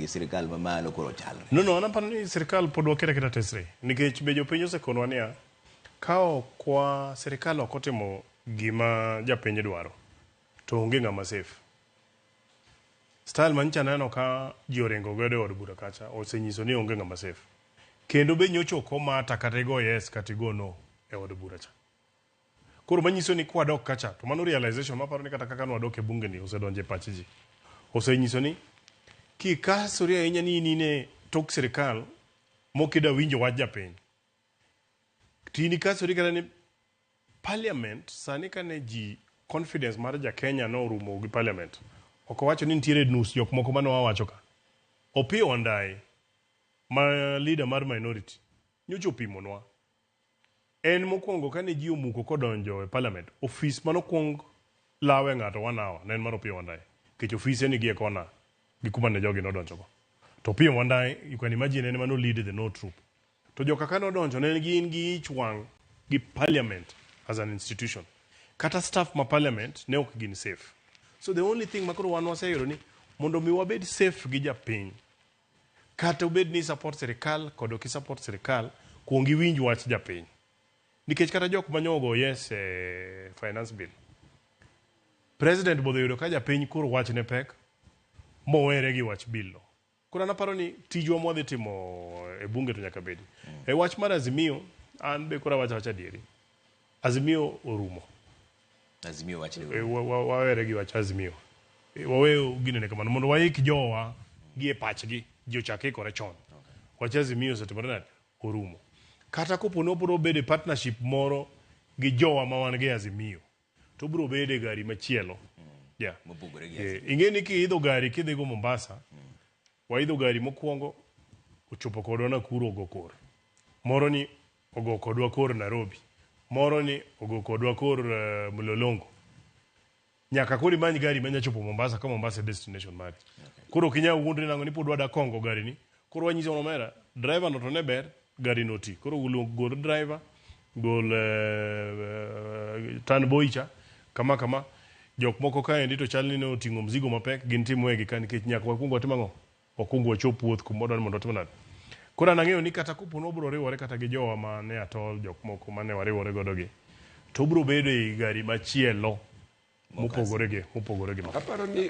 sirikal mamalo koro chalo. No, anaparo ni sirikal pod wakere kita tesre. Nikech be jopiny osekonwa niya, kao kwa sirikal ok otimo gima japiny dwaro, to onge ng'ama safe. Style manyicha neno ka ji oringo godo e od bura kacha, osenyiso ni onge ng'ama safe. Kendo be nyocha ok omata kata igo yes kata igo no e od bura cha. Koro manyiso ni kwadok kacha, to mano realization maparo ni kata kaka nwadok e bunge ni osedonje pach ji. Osenyiso ni kikasori ahinya ni inine tok sirikal mokida winjo wach japiny. Tini kasori kata ni parliament sani kane ji confidence mar ja Kenya no orumo gi parliament. Ok owacho ni nitiere nus jok moko mane wawacho ka. Opiyo Wandayi ma leader mar minority nyocha opimonwa. En mokwongo kane ji omuko kodonjo e parliament, ofis manokwong lawe ng'ato 1 hour ne en mar Opiyo Wandayi. Kech ofise ni gie kona gi kuma ne jogi nodonjo go. To Opiyo Wandayi, you can imagine, en mano lead the no troop. To joka kane odonjo ne gin gi ich wang' gi parliament as an institution. Kata staff ma parliament ne ok gin safe. So the only thing makoro wan waseyudo ni mondo mi wabed safe gi japiny. Kata obed ni support sirikal kod ok support sirikal, kuongi winj wach japiny. Nikech kata jok manyogo yes finance bill. President bodho yudo ka japiny koro wach ne pek mowere gi wach bill no. Koro anaparo ni tijwa mwadhi timo e bunge to nyaka bedi. E wach mar Azimio, an be koro wacha dieri. Azimio orumo. Azimio wach ni. Wawere gi wach Azimio. Waweyo ginene kamano mondo waik jowa gi e pachgi, ji ochak ikore chon. Wach Azimio setimore nade orumo. Kata kopo no bro bede partnership moro gi jowa ma wan gi Azimio, to bro bede gari machielo. Yeah. Ingeni ki idho gari kidhi go Mombasa, waidho gari mokwongo ochopo kodwa Nakuru ogo kor. Moro ni ogo kodwa kor Nairobi. Moro ni ogo kodwa kor Mlolongo. Nyaka kori manyi gari manya chopo Mombasa ka Mombasa destination mari. Koro kinya wuondri nango ni pod wada kongo gari ni. Koro wanyiso nomera driver no to ne ber gari noti. Koro gol driver, gol tan boicha kama jok moko ka endi to chalni ne oting'o mzigo mapek gin timwegi kan nikech nyaka wakungo watim ang'o, wakungo wachop wuoth kumodwa mondo otim nade. Koro nang'eyo ni kata kopo no bro riwore kata gi jowa ma ne atol jok moko mane wariwore godo gi, to bro bedo e gari machielo mopogore gi aparo ni